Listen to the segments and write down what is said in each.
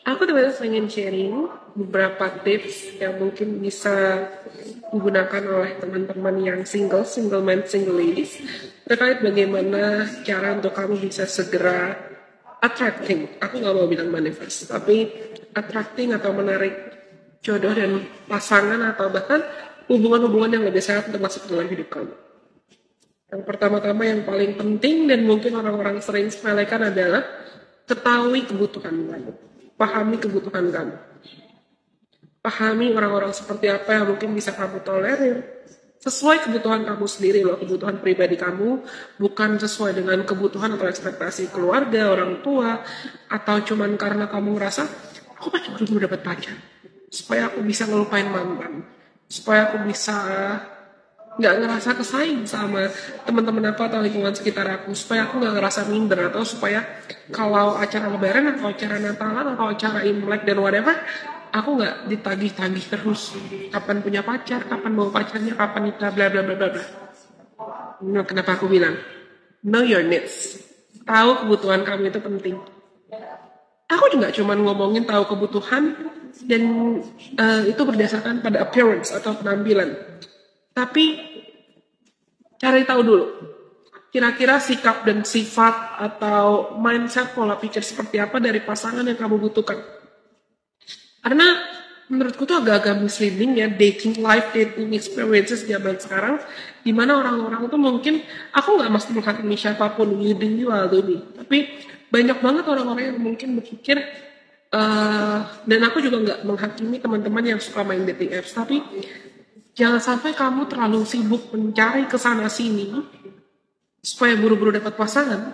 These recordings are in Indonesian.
Aku teman-teman pengen sharing beberapa tips yang mungkin bisa digunakan oleh teman-teman yang single man, single ladies, terkait bagaimana cara untuk kamu bisa segera attracting. Aku nggak mau bilang manifest, tapi attracting atau menarik jodoh dan pasangan atau bahkan hubungan-hubungan yang lebih sehat untuk masuk dalam hidup kamu. Yang pertama-tama yang paling penting dan mungkin orang-orang sering sepelekan adalah ketahui kebutuhan kamu. Pahami kebutuhan kamu. Pahami orang-orang seperti apa yang mungkin bisa kamu tolerir. Sesuai kebutuhan kamu sendiri loh, kebutuhan pribadi kamu. Bukan sesuai dengan kebutuhan atau ekspektasi keluarga, orang tua. Atau cuman karena kamu merasa, aku pengen buru-buru dapat pacar. Supaya aku bisa ngelupain mantan. Supaya aku bisa nggak ngerasa kesaing sama teman-teman aku atau lingkungan sekitar aku, supaya aku nggak ngerasa minder, atau supaya kalau acara lebaran atau acara natalan atau acara imlek dan whatever, aku nggak ditagih-tagih terus kapan punya pacar, kapan mau pacarnya, kapan nikah, bla bla bla bla bla. Nah, kenapa aku bilang know your needs, tahu kebutuhan kamu itu penting. Aku juga cuma ngomongin tahu kebutuhan dan itu berdasarkan pada appearance atau penampilan. Tapi cari tahu dulu, kira-kira sikap dan sifat atau mindset pola pikir seperti apa dari pasangan yang kamu butuhkan. Karena menurutku tuh agak-agak misleading ya, dating life, dating experiences zaman sekarang, dimana orang-orang tuh mungkin, aku nggak mesti menghakimi siapapun, you do you, I'll do me. Tapi banyak banget orang-orang yang mungkin berpikir, dan aku juga nggak menghakimi teman-teman yang suka main dating apps, tapi jangan sampai kamu terlalu sibuk mencari kesana sini supaya buru-buru dapat pasangan,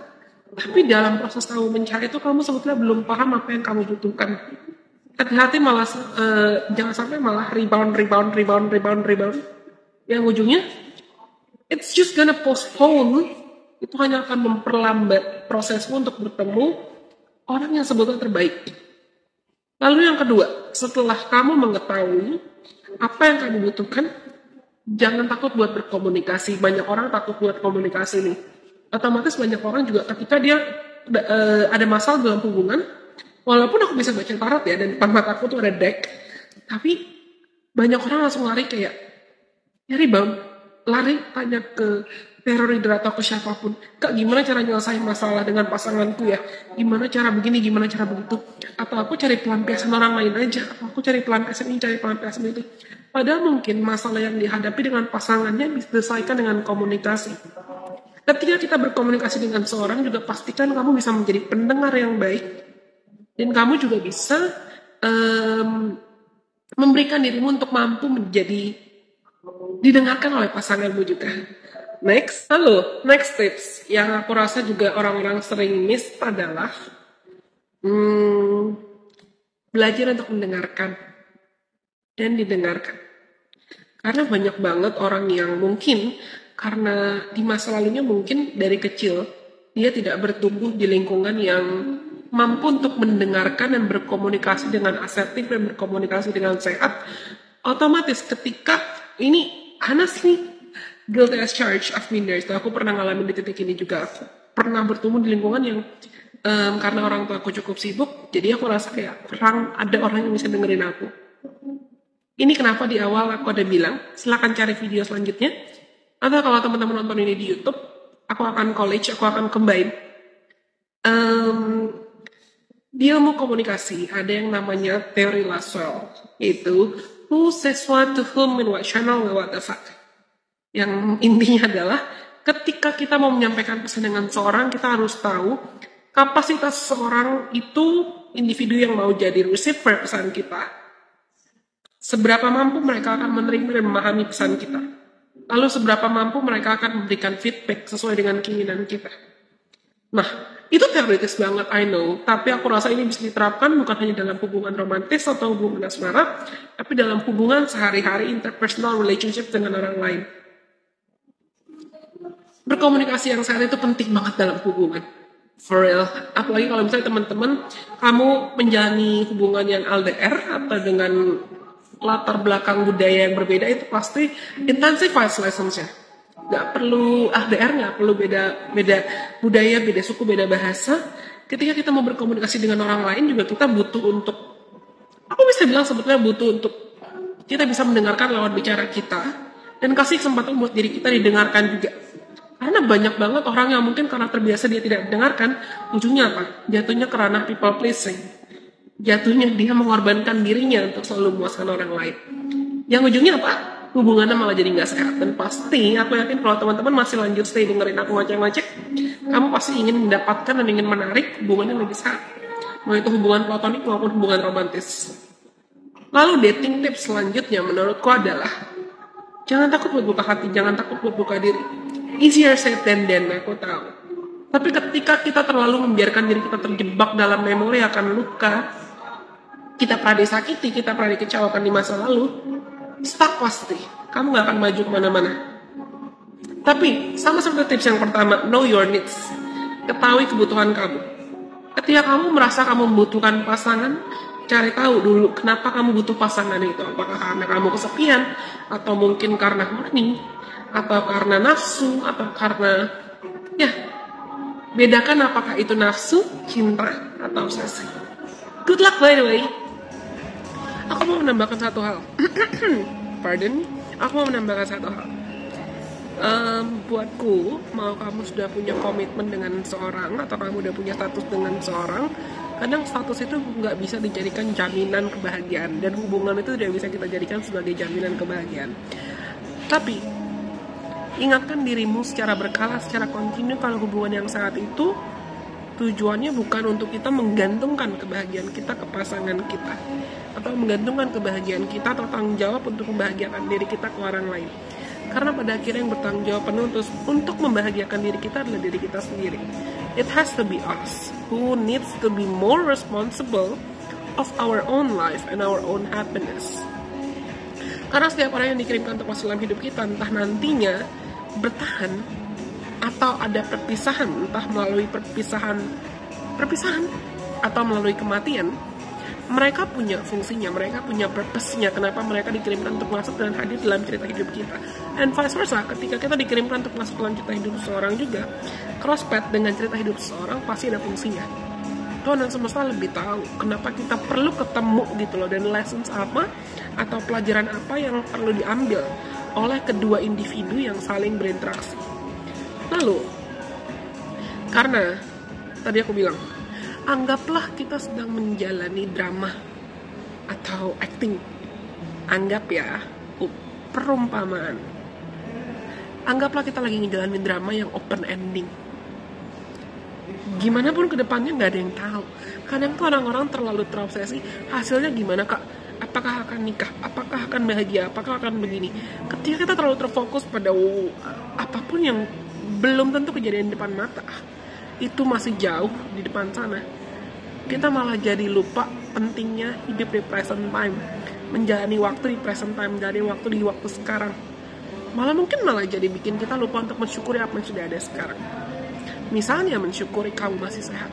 tapi dalam proses kamu mencari itu kamu sebetulnya belum paham apa yang kamu butuhkan. Hati-hati malah jangan sampai malah rebound, yang ujungnya it's just gonna postpone. Itu hanya akan memperlambat prosesmu untuk bertemu orang yang sebetulnya terbaik. Lalu yang kedua, setelah kamu mengetahui apa yang kamu butuhkan, jangan takut buat berkomunikasi. Banyak orang takut buat komunikasi nih. Otomatis banyak orang juga ketika dia ada masalah dalam hubungan, walaupun aku bisa baca tarot ya, dan depan mata aku tuh ada deck, tapi banyak orang langsung lari kayak, nyari bang, lari tanya ke teror leader atau ke siapapun, Kak gimana cara nyelesain masalah dengan pasanganku ya, gimana cara begini, gimana cara begitu, atau aku cari pelampiasan orang lain aja, atau aku cari pelampiasan ini, cari pelampiasan itu. Padahal mungkin masalah yang dihadapi dengan pasangannya bisa diselesaikan dengan komunikasi. Ketika kita berkomunikasi dengan seorang, juga pastikan kamu bisa menjadi pendengar yang baik, dan kamu juga bisa memberikan dirimu untuk mampu menjadi didengarkan oleh pasanganmu juga. Next tips yang aku rasa juga orang-orang sering miss adalah belajar untuk mendengarkan dan didengarkan. Karena banyak banget orang yang mungkin karena di masa lalunya mungkin dari kecil dia tidak bertumbuh di lingkungan yang mampu untuk mendengarkan dan berkomunikasi dengan asertif dan berkomunikasi dengan sehat. Otomatis ketika ini honestly guilty as charged, I've been there. Aku pernah ngalamin di titik ini juga. Aku pernah bertumbuh di lingkungan yang karena orang tua aku cukup sibuk, jadi aku rasa kayak kurang ada orang yang bisa dengerin aku. Ini kenapa di awal aku ada bilang, silakan cari video selanjutnya. Atau kalau teman-teman nonton ini di YouTube, aku akan college, aku akan combine. Di ilmu komunikasi ada yang namanya teori Laswell, yaitu who says what to whom in what channel with what the fuck. Yang intinya adalah ketika kita mau menyampaikan pesan dengan seorang, kita harus tahu kapasitas seorang itu, individu yang mau jadi receiver pesan kita, seberapa mampu mereka akan menerima dan memahami pesan kita, lalu seberapa mampu mereka akan memberikan feedback sesuai dengan keinginan kita. Nah, itu teoritis banget, I know, tapi aku rasa ini bisa diterapkan bukan hanya dalam hubungan romantis atau hubungan asmara, tapi dalam hubungan sehari-hari, interpersonal relationship dengan orang lain. Berkomunikasi yang sehat itu penting banget dalam hubungan. For real. Apalagi kalau misalnya teman-teman kamu menjalani hubungan yang LDR atau dengan latar belakang budaya yang berbeda, itu pasti intensifies lessons-nya. Gak perlu LDR, gak perlu beda budaya, beda suku, beda bahasa. Ketika kita mau berkomunikasi dengan orang lain juga kita butuh untuk, aku bisa bilang sebetulnya butuh untuk kita bisa mendengarkan lawan bicara kita dan kasih kesempatan buat diri kita didengarkan juga. Karena banyak banget orang yang mungkin karena terbiasa dia tidak mendengarkan, ujungnya apa? Jatuhnya ke ranah people pleasing. Jatuhnya dia mengorbankan dirinya untuk selalu memuaskan orang lain. Yang ujungnya apa? Hubungannya malah jadi nggak sehat. Dan pasti aku yakin kalau teman-teman masih lanjut stay dengerin aku ngoceh-ngoceh, kamu pasti ingin mendapatkan dan ingin menarik hubungan yang lebih sehat. Mau itu hubungan platonik maupun hubungan romantis. Lalu dating tips selanjutnya menurutku adalah jangan takut buat buka hati, jangan takut buat buka diri. Easier said than done, aku tahu. Tapi ketika kita terlalu membiarkan diri kita terjebak dalam memori akan luka, kita pernah disakiti, kita pernah dikecewakan di masa lalu, stuck pasti. Kamu gak akan maju kemana-mana. Tapi, sama seperti tips yang pertama, know your needs. Ketahui kebutuhan kamu. Ketika kamu merasa kamu membutuhkan pasangan, cari tahu dulu kenapa kamu butuh pasangan itu. Apakah karena kamu kesepian, atau mungkin karena horny, atau karena nafsu, atau karena, ya, bedakan apakah itu nafsu, cinta, atau obsesi. Good luck by the way. Aku mau menambahkan satu hal. Pardon, aku mau menambahkan satu hal. Buatku, mau kamu sudah punya komitmen dengan seorang atau kamu udah punya status dengan seorang, kadang status itu nggak bisa dijadikan jaminan kebahagiaan dan hubungan itu tidak bisa kita jadikan sebagai jaminan kebahagiaan. Tapi ingatkan dirimu secara berkala, secara kontinu kalau hubungan yang saat itu tujuannya bukan untuk kita menggantungkan kebahagiaan kita ke pasangan kita atau menggantungkan kebahagiaan kita atau tanggung jawab untuk membahagiakan diri kita ke orang lain. Karena pada akhirnya yang bertanggung jawab penuh untuk membahagiakan diri kita adalah diri kita sendiri. It has to be us who needs to be more responsible of our own life and our own happiness. Karena setiap orang yang dikirimkan untuk masuk dalam hidup kita, entah nantinya bertahan atau ada perpisahan, entah melalui perpisahan atau melalui kematian, mereka punya fungsinya, mereka punya purpose-nya, kenapa mereka dikirimkan untuk masuk dan hadir dalam cerita hidup kita. And vice versa, ketika kita dikirimkan untuk masuk dalam cerita hidup seseorang juga, crosspath dengan cerita hidup seseorang pasti ada fungsinya. Tuhan dan semesta lebih tahu kenapa kita perlu ketemu gitu loh, dan lessons apa atau pelajaran apa yang perlu diambil oleh kedua individu yang saling berinteraksi. Lalu, karena tadi aku bilang, anggaplah kita sedang menjalani drama atau acting. Anggap ya, perumpamaan. Anggaplah kita lagi ngejalanin drama yang open ending. Gimana pun kedepannya nggak ada yang tahu. Kadang tuh orang-orang terlalu terobsesi, hasilnya gimana kak? Apakah akan nikah? Apakah akan bahagia? Apakah akan begini? Ketika kita terlalu terfokus pada apapun yang belum tentu kejadian di depan mata, itu masih jauh di depan sana, kita malah jadi lupa pentingnya hidup di present time, menjalani waktu di present time, menjalani waktu di waktu sekarang. Malah jadi bikin kita lupa untuk mensyukuri apa yang sudah ada sekarang. Misalnya mensyukuri kamu masih sehat,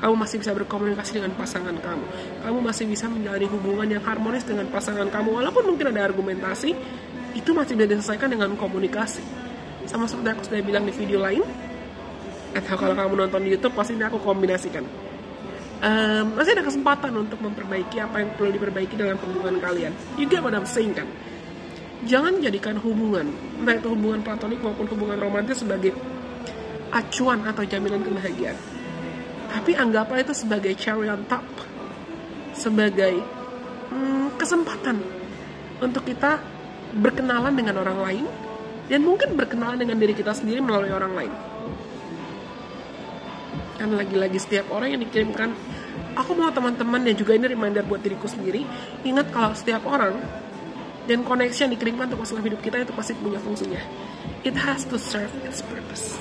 kamu masih bisa berkomunikasi dengan pasangan kamu, kamu masih bisa menjalani hubungan yang harmonis dengan pasangan kamu, walaupun mungkin ada argumentasi, itu masih bisa diselesaikan dengan komunikasi. Sama seperti aku sudah bilang di video lain, atau kalau kamu nonton di YouTube, pasti aku kombinasikan. Masih ada kesempatan untuk memperbaiki apa yang perlu diperbaiki dalam hubungan kalian. You get what I'm saying kan? Jangan jadikan hubungan, entah itu hubungan platonik maupun hubungan romantis, sebagai acuan atau jaminan kebahagiaan. Tapi anggaplah itu sebagai cherry on top, sebagai kesempatan untuk kita berkenalan dengan orang lain, dan mungkin berkenalan dengan diri kita sendiri melalui orang lain. Dan lagi-lagi setiap orang yang dikirimkan, aku mau teman-teman dan juga ini reminder buat diriku sendiri, ingat kalau setiap orang dan koneksi yang dikirimkan untuk masalah hidup kita itu pasti punya fungsinya. It has to serve its purpose.